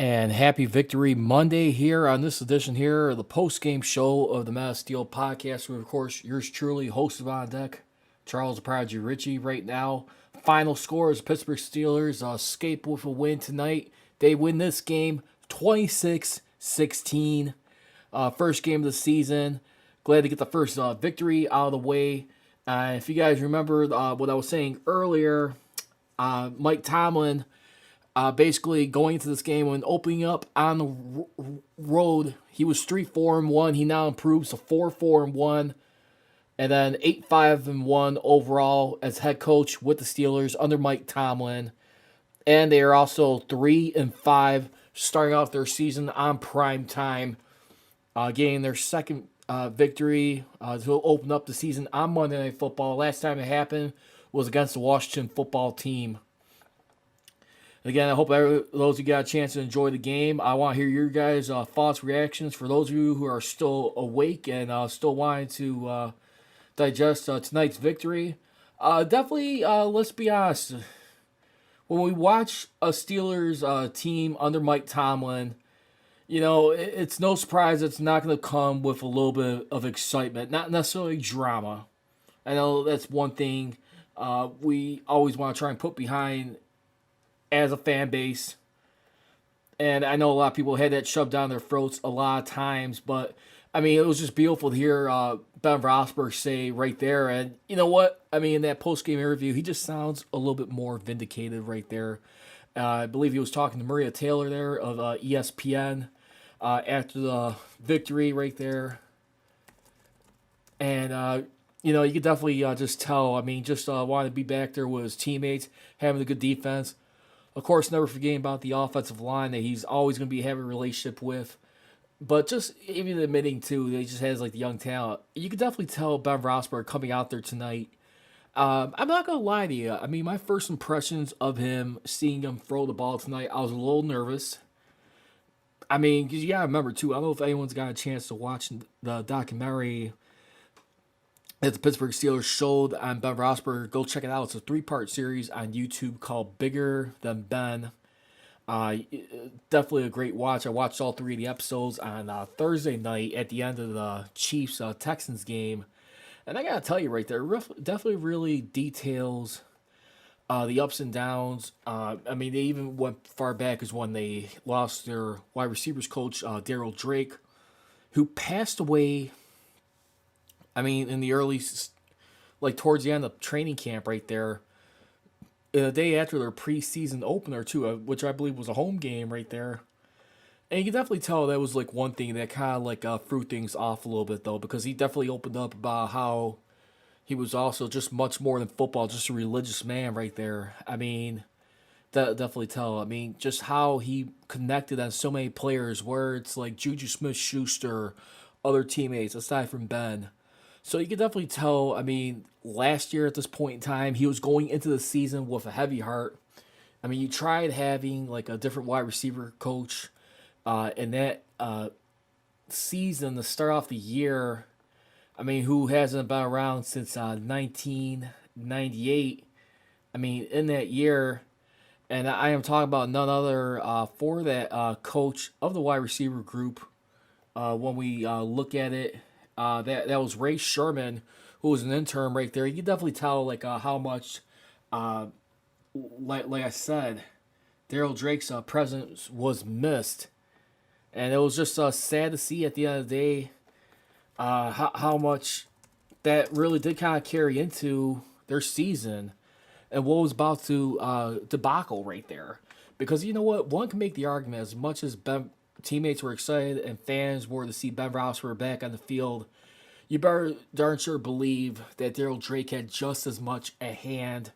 And happy Victory Monday here on this edition here of the post-game show of the Mass Steel podcast. With, of course, yours truly, hosted on deck, Charles the Prodigy Richey. Right now, final score is Pittsburgh Steelers escape with a win tonight. They win this game 26-16. First game of the season. Glad to get the first victory out of the way. If you guys remember what I was saying earlier, Mike Tomlin basically going into this game when opening up on the road, he was 3-4-1. He now improves to 4-4-1, and then 8-5-1 overall as head coach with the Steelers under Mike Tomlin. And they are also 3-5 starting off their season on prime time, getting their second victory to open up the season on Monday Night Football. Last time it happened was against the Washington football team. Again, I hope those of you got a chance to enjoy the game. I want to hear your guys' thoughts, reactions. For those of you who are still awake and still wanting to digest tonight's victory, definitely, let's be honest. When we watch a Steelers team under Mike Tomlin, it's no surprise it's not going to come with a little bit of excitement, not necessarily drama. I know that's one thing we always want to try and put behind as a fan base. And I know a lot of people had that shoved down their throats a lot of times, but I mean, it was just beautiful to hear Ben Roethlisberger say right there. And you know what? I mean, in that post-game interview, he just sounds a little bit more vindicated right there. I believe he was talking to Maria Taylor there of ESPN after the victory right there. And, you could definitely just tell. I mean, just wanting to be back there with his teammates, having a good defense. Of course, never forgetting about the offensive line that he's always going to be having a relationship with. But just even admitting, too, that he just has, like, the young talent. You could definitely tell Ben Roethlisberger coming out there tonight. I'm not going to lie to you. I mean, my first impressions of him, seeing him throw the ball tonight, I was a little nervous. I mean, because you got to remember, too, I don't know if anyone's got a chance to watch the documentary that the Pittsburgh Steelers showed on Ben Roethlisberger. Go check it out. It's a 3-part series on YouTube called Bigger Than Ben. Definitely a great watch. I watched all 3 of the episodes on Thursday night at the end of the Chiefs-Texans game. And I got to tell you right there, definitely really details the ups and downs. I mean, they even went far back as when they lost their wide receivers coach, Daryl Drake, who passed away, I mean, in the early, like towards the end of training camp right there, the day after their preseason opener too, which I believe was a home game right there. And you can definitely tell that was like one thing that kind of like threw things off a little bit though, because he definitely opened up about how he was also just much more than football, just a religious man right there. I mean, that definitely tell. I mean, just how he connected on so many players, where it's like Juju Smith-Schuster, other teammates aside from Ben. So you can definitely tell, I mean, last year at this point in time, he was going into the season with a heavy heart. I mean, you tried having like a different wide receiver coach in that season to start off the year. I mean, who hasn't been around since 1998. I mean, in that year, and I am talking about none other for that coach of the wide receiver group. When we look at it, that was Ray Sherman, who was an intern right there. You can definitely tell like how much, like I said, Daryl Drake's presence was missed, and it was just sad to see at the end of the day how much that really did kind of carry into their season and what was about to debacle right there. Because you know what, one can make the argument as much as teammates were excited and fans were to see Ben Roethlisberger back on the field, you better darn sure believe that Daryl Drake had just as much a hand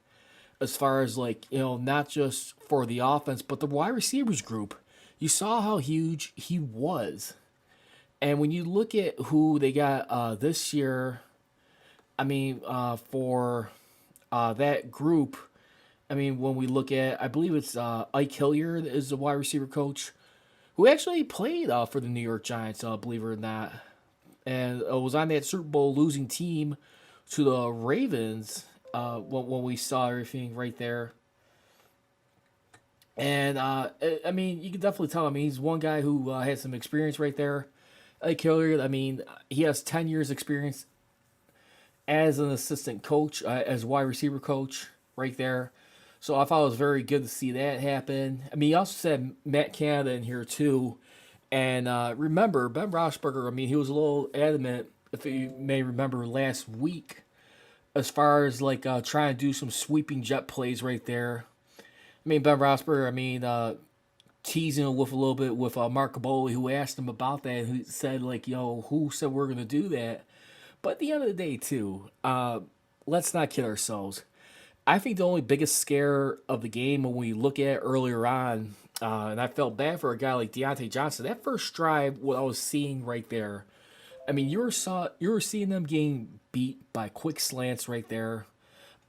as far as like, not just for the offense, but the wide receivers group. You saw how huge he was. And when you look at who they got this year, I mean, for that group, I mean, when we look at, I believe it's Ike Hilliard is the wide receiver coach, who actually played for the New York Giants, believe it or not, and was on that Super Bowl losing team to the Ravens when we saw everything right there. And I mean, you can definitely tell. I mean, he's one guy who has some experience right there. Like Hilliard, I mean, he has 10 years experience as an assistant coach, as wide receiver coach right there. So I thought it was very good to see that happen. I mean, he also said Matt Canada in here too. And remember, Ben Roethlisberger, I mean, he was a little adamant, if you may remember last week, as far as like trying to do some sweeping jet plays right there. I mean, Ben Roethlisberger, I mean, teasing with a little bit with Mark Caboli, who asked him about that, who said, like, yo, who said we're going to do that? But at the end of the day, too, let's not kid ourselves. I think the only biggest scare of the game when we look at it earlier on, and I felt bad for a guy like Deontay Johnson, that first drive, what I was seeing right there, I mean, you were seeing them getting beat by quick slants right there.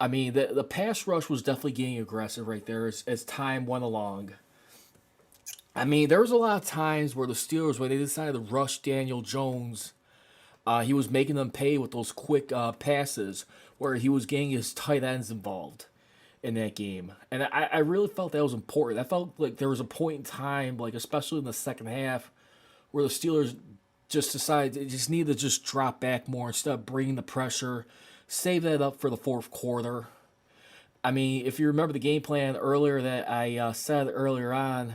I mean, the pass rush was definitely getting aggressive right there as time went along. I mean, there was a lot of times where the Steelers, when they decided to rush Daniel Jones, he was making them pay with those quick passes where he was getting his tight ends involved in that game. And I really felt that was important. I felt like there was a point in time, like especially in the second half, where the Steelers just decided they just need to just drop back more instead of bringing the pressure, save that up for the fourth quarter. I mean, if you remember the game plan earlier that I said earlier on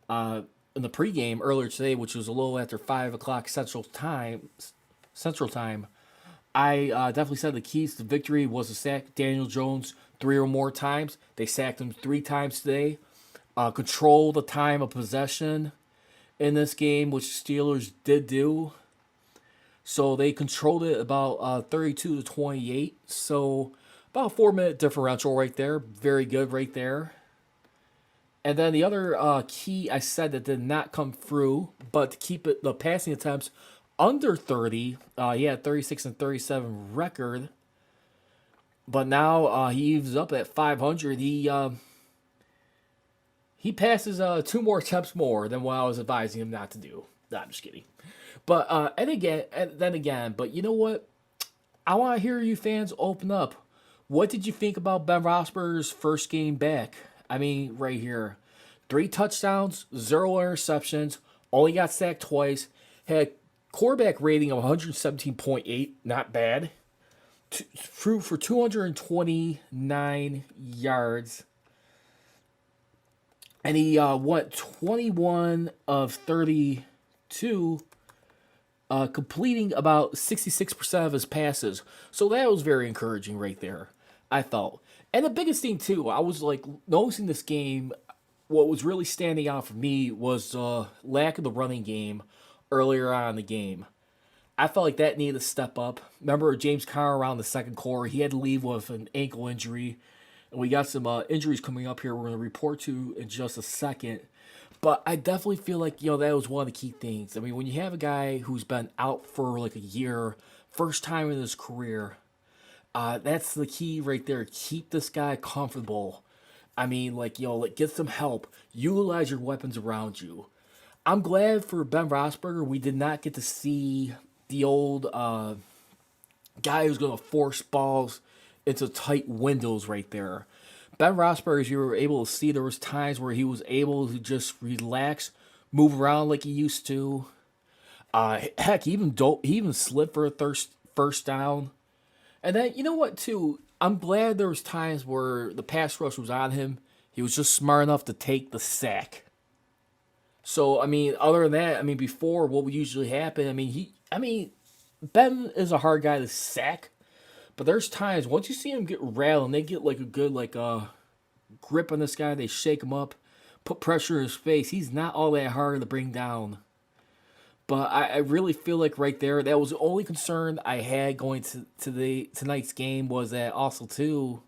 in the pregame earlier today, which was a little after 5 o'clock Central Time, I definitely said the keys to victory was to sack Daniel Jones 3 or more times. They sacked him 3 times today. Control the time of possession in this game, which Steelers did do. So they controlled it about 32-28. So about a 4 minute differential right there. Very good right there. And then the other key I said that did not come through, but to keep it the passing attempts under 30. He had 36 and 37 record, but now he evens up at 500. He passes 2 more attempts more than what I was advising him not to do. Nah, I'm just kidding. But then again, but you know what? I want to hear you fans open up. What did you think about Ben Roethlisberger's first game back? I mean, right here, 3 touchdowns, 0 interceptions, only got sacked twice, had quarterback rating of 117.8, not bad. Threw for 229 yards. And he went 21 of 32, completing about 66% of his passes. So that was very encouraging right there, I felt. And the biggest thing, too, I was like noticing this game, what was really standing out for me was the lack of the running game earlier on in the game. I felt like that needed to step up. Remember James Conner around the second quarter, he had to leave with an ankle injury. And we got some injuries coming up here we're going to report to in just a second. But I definitely feel like, that was one of the key things. I mean, when you have a guy who's been out for like a year, first time in his career, that's the key right there. Keep this guy comfortable. I mean, get some help. Utilize your weapons around you. I'm glad for Ben Roethlisberger we did not get to see the old guy who's going to force balls into tight windows right there. Ben Roethlisberger, as you were able to see, there was times where he was able to just relax, move around like he used to. Heck, he even slid for a first down. And then, you know what, too? I'm glad there was times where the pass rush was on him. He was just smart enough to take the sack. So, I mean, other than that, I mean, before, what would usually happen, Ben is a hard guy to sack. But there's times, once you see him get rattled, and they get like a good grip on this guy, they shake him up, put pressure in his face. He's not all that hard to bring down. But I really feel like right there, that was the only concern I had going to tonight's game was that also, too,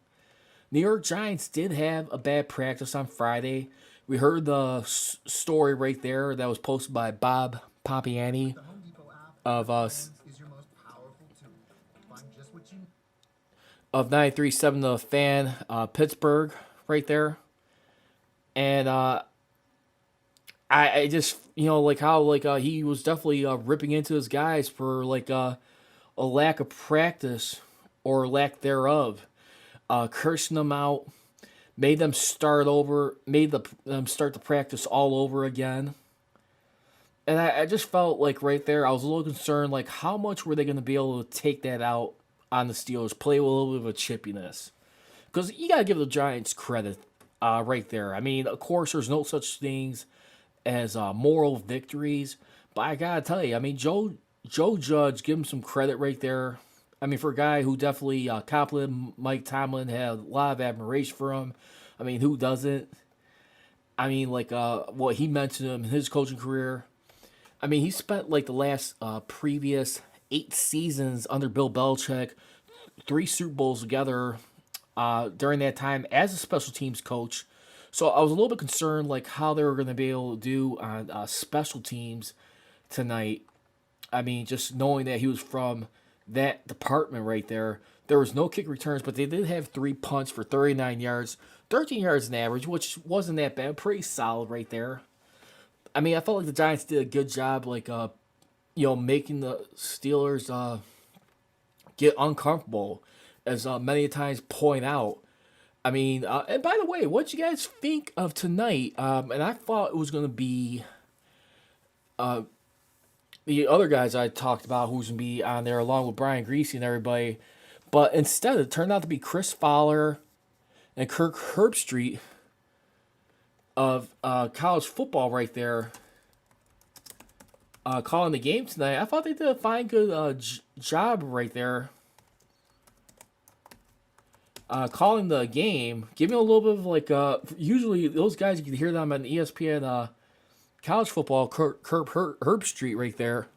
New York Giants did have a bad practice on Friday. We heard the story right there that was posted by Bob Pompiani of us. Of 93.7 The Fan, Pittsburgh, right there. And I just, how he was definitely ripping into his guys for a lack of practice or lack thereof, cursing them out. made them start over, them start to practice all over again. And I just felt like right there, I was a little concerned, like how much were they going to be able to take that out on the Steelers, play with a little bit of a chippiness. Because you got to give the Giants credit right there. I mean, of course, there's no such things as moral victories, but I got to tell you, I mean, Joe Judge, give him some credit right there. I mean, for a guy who definitely complimented Mike Tomlin, had a lot of admiration for him. I mean, who doesn't? I mean, like what he mentioned him in his coaching career. I mean, he spent like the last previous 8 seasons under Bill Belichick, 3 Super Bowls together during that time as a special teams coach. So I was a little bit concerned like how they were going to be able to do on special teams tonight. I mean, just knowing that he was from that department right there. There was no kick returns, but they did have 3 punts for 39 yards, 13 yards in average, which wasn't that bad. Pretty solid right there. I mean, I felt like the Giants did a good job, like making the Steelers get uncomfortable, as many times point out. I mean, and by the way, what you guys think of tonight? And I thought it was going to be the other guys I talked about who's going to be on there along with Brian Greasy and everybody. But instead, it turned out to be Chris Fowler and Kirk Herbstreit of college football right there calling the game tonight. I thought they did a fine, good job right there calling the game, giving a little bit of like usually those guys you can hear them on ESPN college football. Herbstreit right there.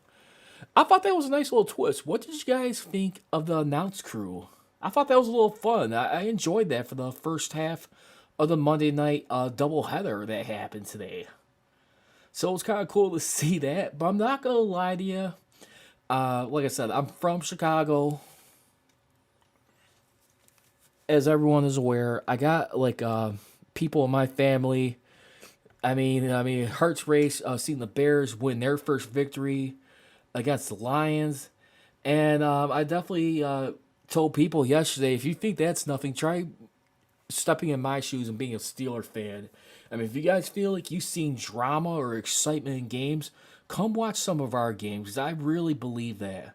I thought that was a nice little twist. What did you guys think of the announce crew? I thought that was a little fun. I enjoyed that for the first half of the Monday night doubleheader that happened today. So it was kind of cool to see that. But I'm not going to lie to you. Like I said, I'm from Chicago. As everyone is aware, I got like people in my family. I mean, hearts race seeing the Bears win their first victory against the Lions. And I definitely told people yesterday, if you think that's nothing, try stepping in my shoes and being a Steeler fan. I mean, if you guys feel like you've seen drama or excitement in games, come watch some of our games, because I really believe that.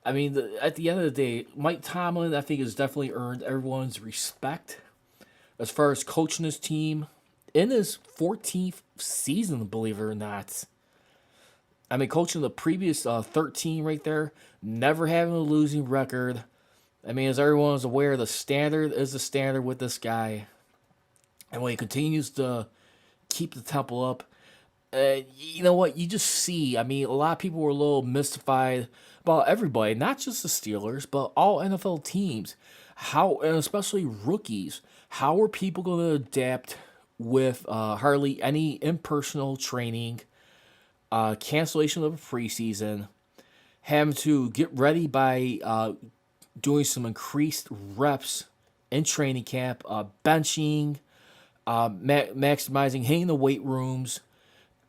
I mean, at the end of the day, Mike Tomlin, I think, has definitely earned everyone's respect as far as coaching his team in his 14th season, believe it or not. I mean, coaching the previous 13 right there, never having a losing record. I mean, as everyone is aware, the standard is the standard with this guy. And when he continues to keep the tempo up, you know what? You just see, I mean, a lot of people were a little mystified about everybody, not just the Steelers, but all NFL teams. How, and especially rookies, how are people going to adapt with hardly any impersonal training, cancellation of a preseason, having to get ready by doing some increased reps in training camp, benching, maximizing, hitting the weight rooms.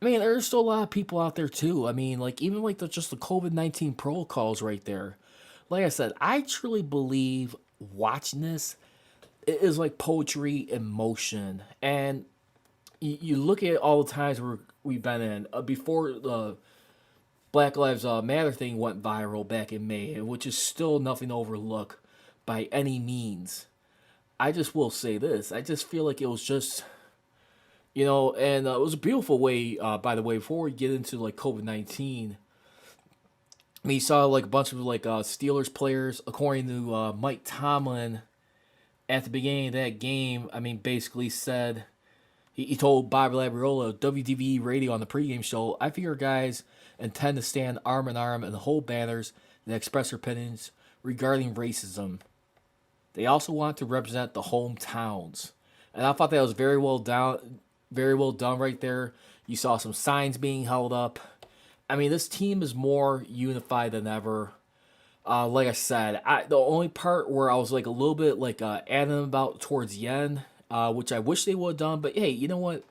I mean, there's still a lot of people out there too. I mean, like even like just the COVID-19 protocols right there. Like I said, I truly believe watching this it is like poetry in motion. And you look at all the times we've been in before the Black Lives Matter thing went viral back in May, which is still nothing to overlook by any means. I just will say this. I just feel like it was just, and it was a beautiful way, by the way, before we get into like COVID-19. I mean, you saw like a bunch of like Steelers players, according to Mike Tomlin, at the beginning of that game, I mean, basically said, he told Bobby Labriola, WDVE radio on the pregame show, I figure guys intend to stand arm in arm and hold banners and express their opinions regarding racism. They also want to represent the hometowns. And I thought that was very well done right there. You saw some signs being held up. I mean, this team is more unified than ever. Like I said, the only part where I was like a little bit like adamant about towards the end, which I wish they would have done, but hey, you know what?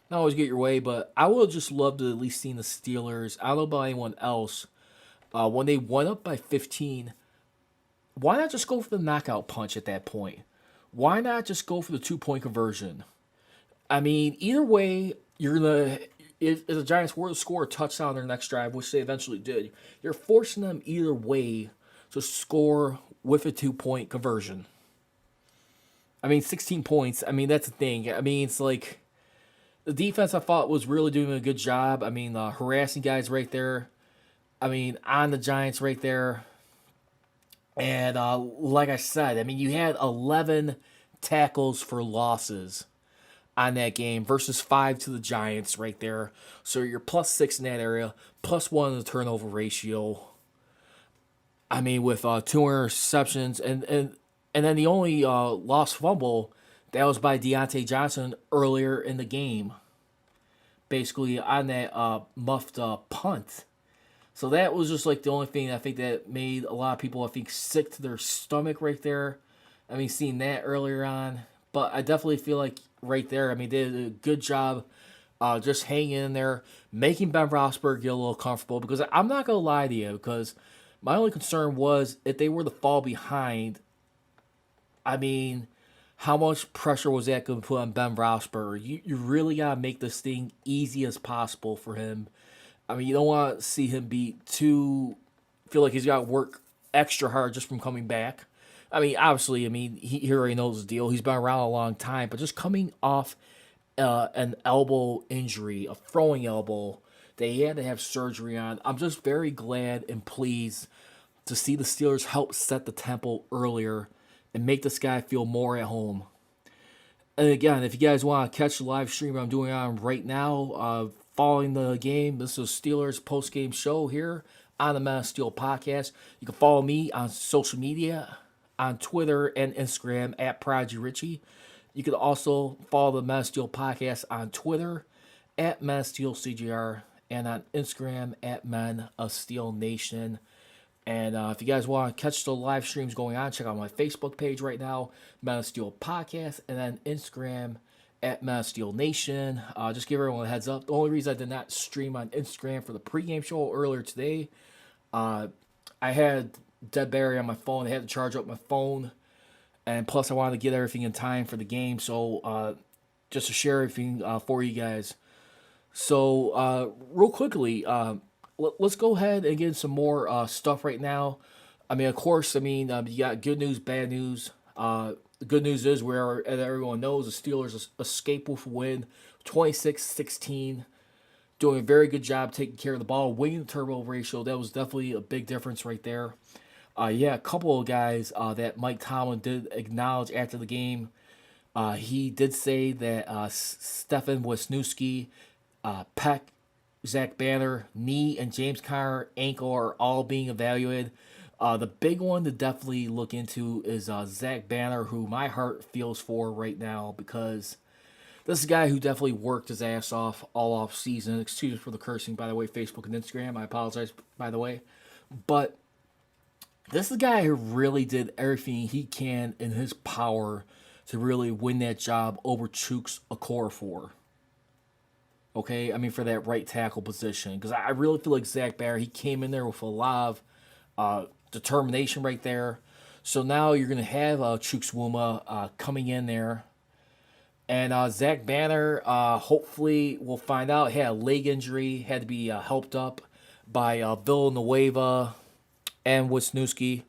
Not always get your way, but I would have just loved to at least seen the Steelers. I don't know about anyone else. When they went up by 15, why not just go for the knockout punch at that point? why not just go for the 2 point conversion? I mean, either way, you're gonna if the Giants were to score a touchdown on their next drive, which they eventually did, you're forcing them either way to score with a 2 point conversion. I mean, 16 points. I mean, that's the thing. I mean, it's like the defense I thought was really doing a good job. I mean, harassing guys right there. I mean, on the Giants right there. And like I said, I mean, you had 11 tackles for losses on that game versus 5 to the Giants right there. So you're +6 in that area, +1 in the turnover ratio. I mean, with 2 interceptions, and then the only lost fumble that was by Deontay Johnson earlier in the game, basically on that muffed punt. So that was just like the only thing I think that made a lot of people, I think, sick to their stomach right there. I mean, seeing that earlier on. But I definitely feel like right there, I mean, they did a good job just hanging in there, making Ben Roethlisberger get a little comfortable. Because I'm not going to lie to you, because my only concern was if they were to fall behind, I mean, how much pressure was that going to put on Ben Roethlisberger? You really got to make this thing easy as possible for him. I mean, you don't want to see him be feel like he's got to work extra hard just from coming back. I mean, obviously, I mean, he already knows the deal. He's been around a long time, but just coming off an elbow injury, a throwing elbow, that he had to have surgery on. I'm just very glad and pleased to see the Steelers help set the tempo earlier and make this guy feel more at home. And again, if you guys want to catch the live stream I'm doing on right now, following the game, this is Steelers post-game show here on the Man of Steel podcast. You can follow me on social media, on Twitter and Instagram at Prodigy Richey. You can also follow the Man of Steel podcast on Twitter at Man of Steel CGR and on Instagram at Men of Steel Nation. And if you guys want to catch the live streams going on, check out my Facebook page right now, Man of Steel Podcast, and then Instagram at Man of Steel Nation. Just give everyone a heads up. The only reason I did not stream on Instagram for the pregame show earlier today, I had dead battery on my phone. I had to charge up my phone, and plus I wanted to get everything in time for the game. So just to share everything for you guys. So real quickly, let's go ahead and get some more stuff right now. I mean, of course, I mean, you got good news, bad news. The good news is, where everyone knows, the Steelers escape with a win, 26-16. Doing a very good job taking care of the ball, winning the turnover ratio. That was definitely a big difference right there. Yeah, a couple of guys that Mike Tomlin did acknowledge after the game. He did say that Stefan Wisniewski, Peck, Zach Banner, knee, and James Conner ankle are all being evaluated. The big one to definitely look into is Zach Banner, who my heart feels for right now, because this is a guy who definitely worked his ass off all off season. Excuse me for the cursing, by the way, Facebook and Instagram. I apologize, by the way. But this is a guy who really did everything he can in his power to really win that job over Chooks Okorafor. Okay, I mean, for that right tackle position. Because I really feel like Zach Banner, he came in there with a lot of determination right there. So now you're going to have Chukwuma coming in there. And Zach Banner, hopefully, we'll find out, had a leg injury, had to be helped up by Villanueva and Wisniewski.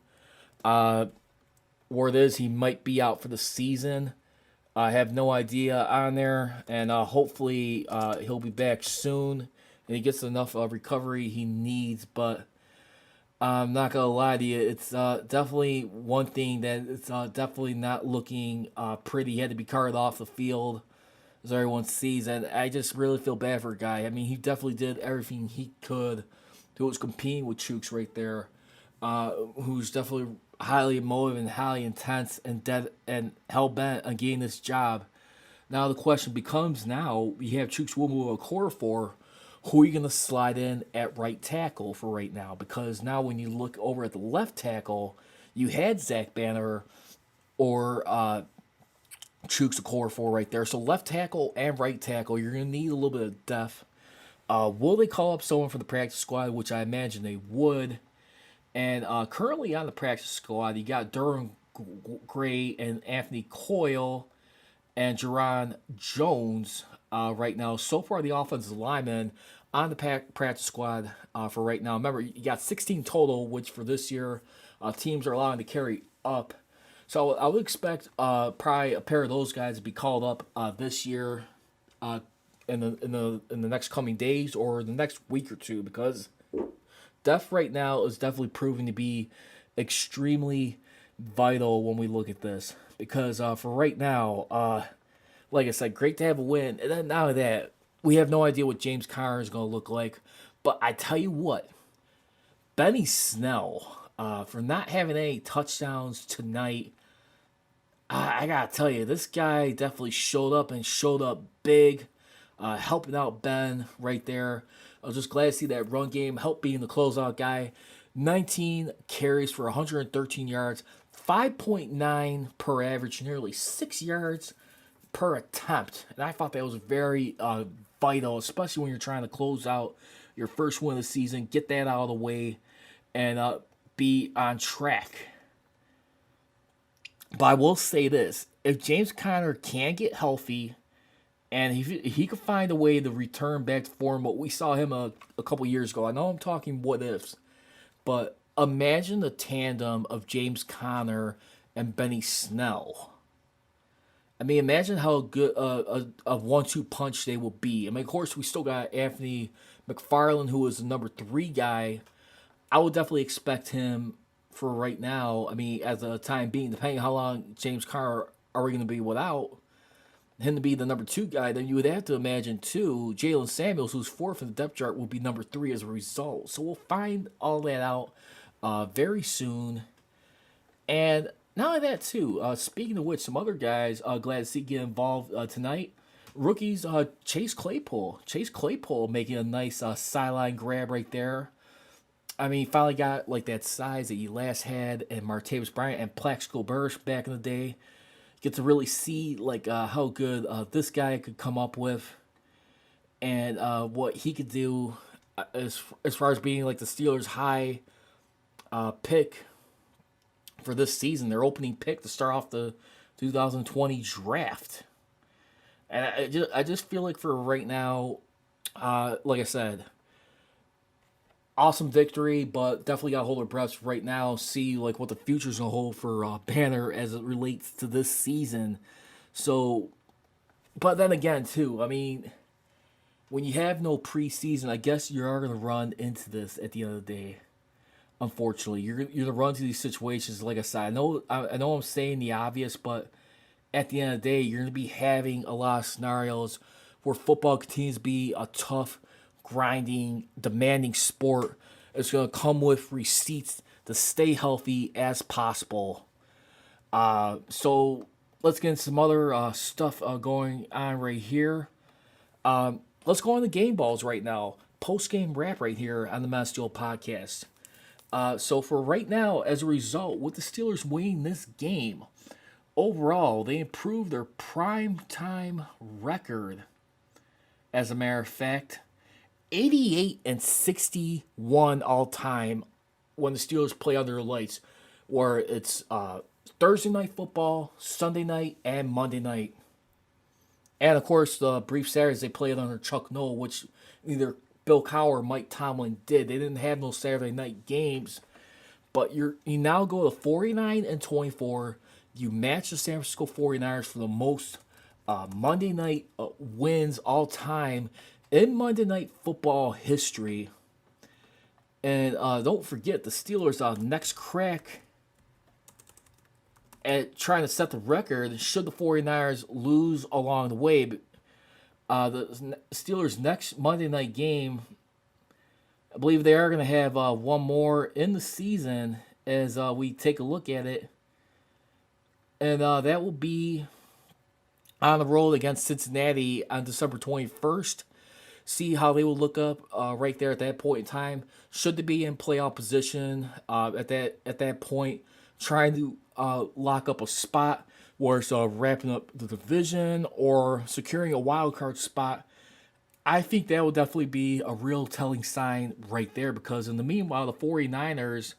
Word is he might be out for the season. I have no idea on there, and hopefully he'll be back soon and he gets enough recovery he needs. But I'm not gonna lie to you, it's definitely one thing that it's definitely not looking pretty. He had to be carted off the field, as everyone sees, and I just really feel bad for a guy. I mean, he definitely did everything he could. Who was competing with Chooks right there, who's definitely highly motivated and highly intense and dead and hell bent on getting this job. Now the question becomes: now you have Chukwuma Okorafor, who are you going to slide in at right tackle for right now? Because now when you look over at the left tackle, you had Zach Banner or Chooks Okorafor right there. So left tackle and right tackle, you're going to need a little bit of depth. Will they call up someone for the practice squad, which I imagine they would? And currently on the practice squad, you got Durham Gray and Anthony Coyle and Jerron Jones right now. So far, the offensive linemen on the practice squad for right now. Remember, you got 16 total, which for this year, teams are allowing to carry up. So I would expect probably a pair of those guys to be called up this year, in the next coming days or the next week or two, because depth right now is definitely proving to be extremely vital when we look at this. Because for right now, like I said, great to have a win. And then now that, we have no idea what James Conner is going to look like. But I tell you what, Benny Snell, for not having any touchdowns tonight, I got to tell you, this guy definitely showed up and showed up big, helping out Ben right there. I was just glad to see that run game help being the closeout guy. 19 carries for 113 yards, 5.9 per average, nearly 6 yards per attempt. And I thought that was very vital, especially when you're trying to close out your first win of the season, get that out of the way, and be on track. But I will say this, if James Conner can get healthy, and he could find a way to return back to form, what we saw him a couple years ago. I know I'm talking what ifs, but imagine the tandem of James Conner and Benny Snell. I mean, imagine how good a 1-2 punch they will be. I mean, of course, we still got Anthony McFarland, who is the number 3 guy. I would definitely expect him for right now. I mean, as a time being, depending on how long James Conner are we going to be without him to be the number 2 guy, then you would have to imagine, too, Jalen Samuels, who's 4th in the depth chart, will be number 3 as a result. So we'll find all that out very soon. And not only that, too, speaking of which, some other guys glad to see get involved tonight. Rookies, Chase Claypool. Chase Claypool making a nice sideline grab right there. I mean, finally got like that size that you last had in Martavis Bryant and Plaxico Burress back in the day. Get to really see like how good this guy could come up with, and what he could do as far as being like the Steelers' high pick for this season, their opening pick to start off the 2020 draft. And I just feel like for right now, like I said, awesome victory, but definitely got to hold our breaths right now, see like what the future's gonna hold for Banner as it relates to this season. So, but then again, too, I mean, when you have no preseason, I guess you are gonna run into this at the end of the day. Unfortunately, you're gonna run into these situations. Like I said, I know I'm saying the obvious, but at the end of the day, you're gonna be having a lot of scenarios where football continues to be a tough, grinding, demanding sport. It's going to come with receipts to stay healthy as possible. So let's get into some other stuff going on right here. Let's go on the game balls right now. Post-game wrap right here on the Mass Steel podcast. So for right now, as a result, with the Steelers winning this game, overall, they improved their prime time record. As a matter of fact, 88-61 all time when the Steelers play under the lights, where it's Thursday night football, Sunday night, and Monday night. And of course, the brief Saturdays they played under Chuck Noll, which neither Bill Cowher or Mike Tomlin did. They didn't have no Saturday night games. But you now go to 49-24. You match the San Francisco 49ers for the most Monday night wins all time in Monday Night Football history. And don't forget, the Steelers' next crack at trying to set the record, should the 49ers lose along the way. The Steelers' next Monday night game, I believe they are going to have one more in the season as we take a look at it. And that will be on the road against Cincinnati on December 21st. See how they will look up right there at that point in time. Should they be in playoff position at that point, trying to lock up a spot where it's wrapping up the division or securing a wild card spot, I think that will definitely be a real telling sign right there, because in the meanwhile, the 49ers,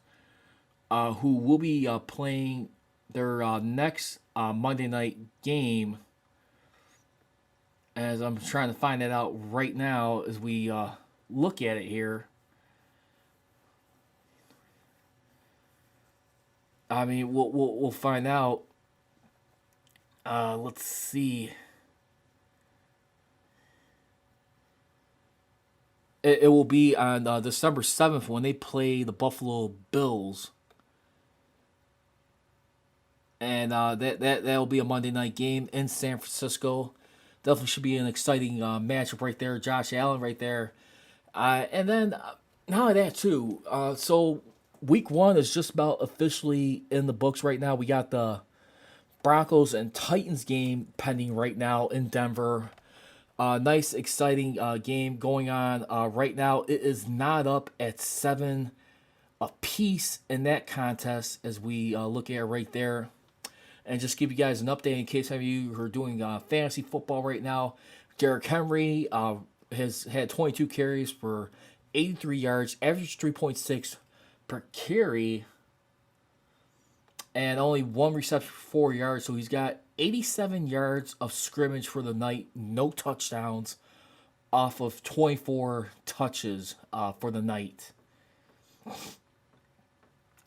who will be playing their next Monday night game, as I'm trying to find that out right now as we look at it here. I mean, we'll find out. Let's see. It will be on December 7th when they play the Buffalo Bills, and that'll be a Monday night game in San Francisco. Definitely should be an exciting matchup right there. Josh Allen right there, and then not only that too. So week one is just about officially in the books right now. We got the Broncos and Titans game pending right now in Denver. Nice, exciting game going on right now. It is not up at 7 apiece in that contest as we look at it right there. And just give you guys an update in case any of you who are doing fantasy football right now. Derrick Henry has had 22 carries for 83 yards, average 3.6 per carry, and only one reception for 4 yards. So he's got 87 yards of scrimmage for the night, no touchdowns, off of 24 touches for the night.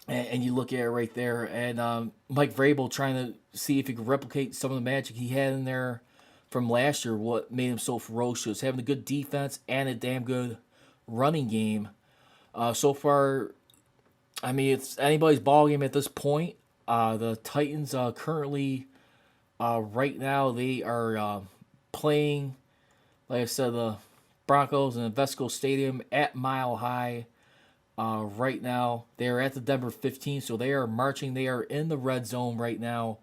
And you look at it right there, and Mike Vrabel trying to see if he could replicate some of the magic he had in there from last year, what made him so ferocious, having a good defense and a damn good running game. So far, I mean, it's anybody's ball game at this point. The Titans currently, right now, they are playing, like I said, the Broncos in Invesco Stadium at Mile High. Right now, they are at the Denver 15, so they are marching. They are in the red zone right now.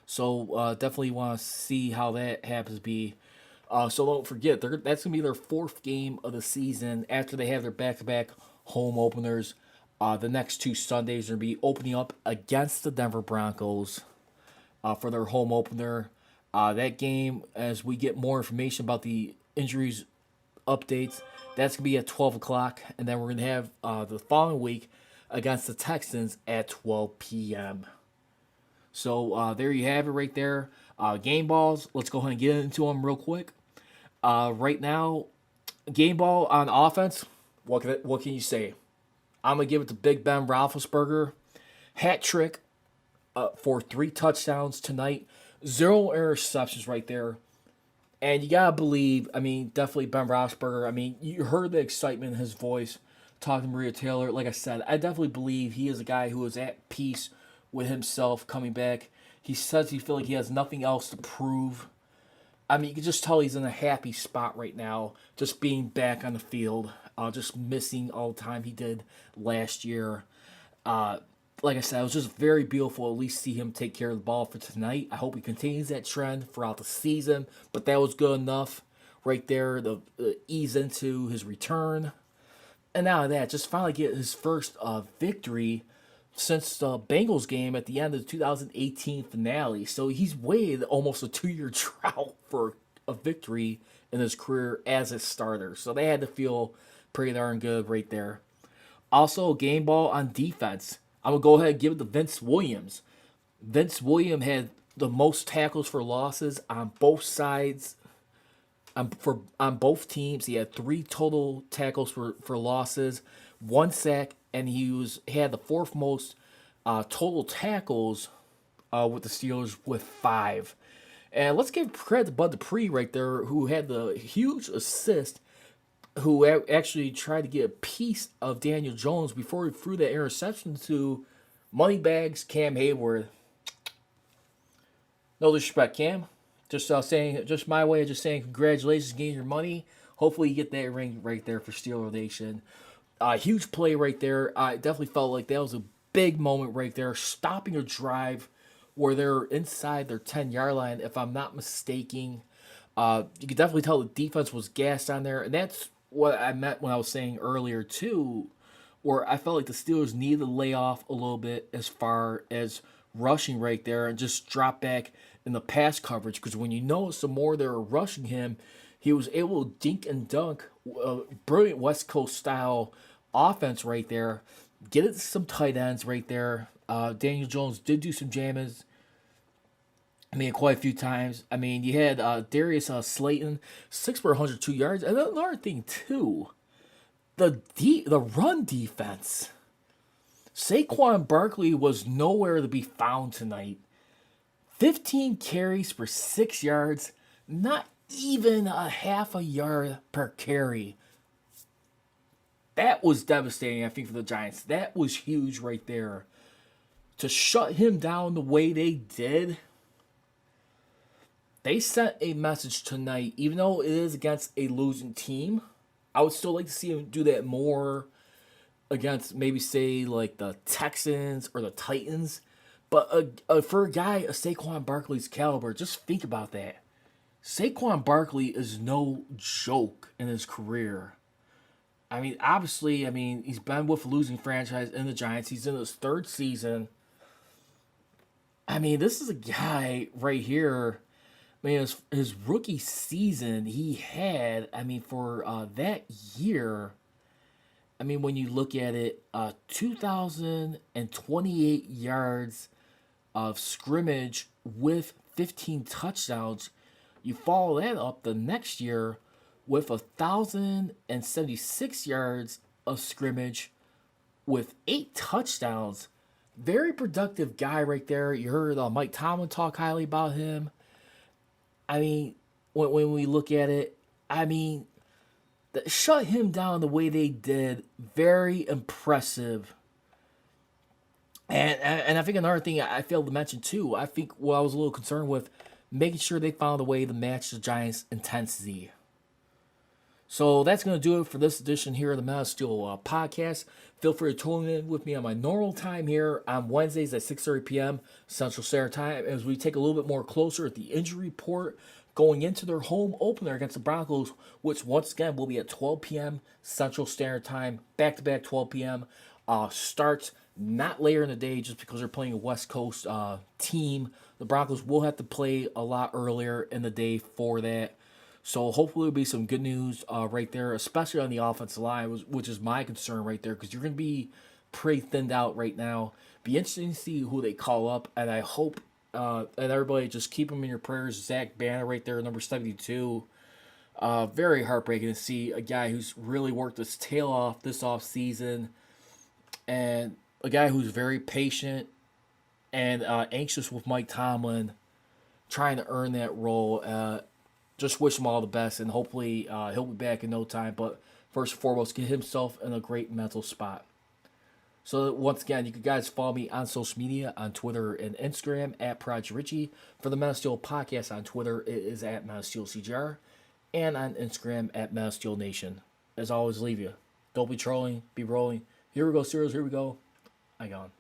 So definitely want to see how that happens. So don't forget, that's going to be their fourth game of the season after they have their back-to-back home openers. The next two Sundays are going to be opening up against the Denver Broncos for their home opener. That game, as we get more information about the injuries updates, that's going to be at 12 o'clock. And then we're going to have the following week against the Texans at 12 p.m. So there you have it right there. Game balls, let's go ahead and get into them real quick. Right now, game ball on offense, what can you say? I'm going to give it to Big Ben Roethlisberger. Hat trick for 3 touchdowns tonight. 0 interceptions right there. And you got to believe, I mean, definitely Ben Roethlisberger. I mean, you heard the excitement in his voice talking to Maria Taylor. Like I said, I definitely believe he is a guy who is at peace with himself coming back. He says he feels like he has nothing else to prove. I mean, you can just tell he's in a happy spot right now, just being back on the field, just missing all the time he did last year. Like I said, it was just very beautiful at least see him take care of the ball for tonight. I hope he continues that trend throughout the season, but that was good enough right there to ease into his return. And now that, just finally get his first victory since the Bengals game at the end of the 2018 finale. So he's waited almost a 2-year drought for a victory in his career as a starter. So they had to feel pretty darn good right there. Also, game ball on defense. I'm going to go ahead and give it to Vince Williams. Vince Williams had the most tackles for losses on both sides. On both teams, he had 3 total tackles for losses, 1 sack, and he had the 4th most total tackles with the Steelers with 5. And let's give credit to Bud Dupree right there, who had the huge assist, who actually tried to get a piece of Daniel Jones before he threw that interception to Moneybags Cam Hayward. No disrespect, Cam. Just saying, just my way of just saying congratulations, getting your money. Hopefully you get that ring right there for Steeler Nation. Huge play right there. I definitely felt like that was a big moment right there, stopping a drive where they're inside their 10-yard line, if I'm not mistaken. You could definitely tell the defense was gassed on there, and that's what I meant when I was saying earlier too, where I felt like the Steelers needed to lay off a little bit as far as rushing right there and just drop back in the pass coverage, because when you notice the more they were rushing him, he was able to dink and dunk, brilliant West Coast style offense right there. Get it some tight ends right there. Daniel Jones did do some jammers. I mean, quite a few times. I mean, you had Darius Slayton, 6 for 102 yards. And another thing, too, the run defense. Saquon Barkley was nowhere to be found tonight. 15 carries for 6 yards, not even a half a yard per carry. That was devastating, I think, for the Giants. That was huge right there. To shut him down the way they did, they sent a message tonight, even though it is against a losing team. I would still like to see him do that more against maybe, say, like the Texans or the Titans. But for a guy of Saquon Barkley's caliber, just think about that. Saquon Barkley is no joke in his career. I mean, obviously, he's been with a losing franchise in the Giants. He's in his third season. I mean, this is a guy right here. I mean, his rookie season, he had, for that year, when you look at it, 2,028 yards of scrimmage with 15 touchdowns. You follow that up the next year with 1,076 yards of scrimmage with 8 touchdowns. Very productive guy right there. You heard Mike Tomlin talk highly about him. When we look at it, shut him down the way they did, very impressive. And I think another thing I failed to mention too, I think what I was a little concerned with, making sure they found a way to match the Giants' intensity. So that's going to do it for this edition here of the Man of Steel podcast. Feel free to tune in with me on my normal time here on Wednesdays at 6:30 p.m. Central Standard Time as we take a little bit more closer at the injury report going into their home opener against the Broncos, which once again will be at 12 p.m. Central Standard Time, back-to-back 12 p.m. Starts not later in the day just because they're playing a West Coast team. The Broncos will have to play a lot earlier in the day for that. So hopefully there'll be some good news right there, especially on the offensive line, which is my concern right there, because you're going to be pretty thinned out right now. Be interesting to see who they call up, and I hope and everybody just keep them in your prayers. Zach Banner right there, number 72. Very heartbreaking to see a guy who's really worked his tail off this offseason, and a guy who's very patient and anxious with Mike Tomlin, trying to earn that role. Just wish him all the best, and hopefully he'll be back in no time. But first and foremost, get himself in a great mental spot. So once again, you can guys follow me on social media, on Twitter and Instagram, at Prodigy Richey. For the Man of Steel podcast on Twitter, it is at Man of Steel CGR. And on Instagram, at Man of Steel Nation. As always, leave you. Don't be trolling, be rolling. Here we go, serious, here we go. I gone.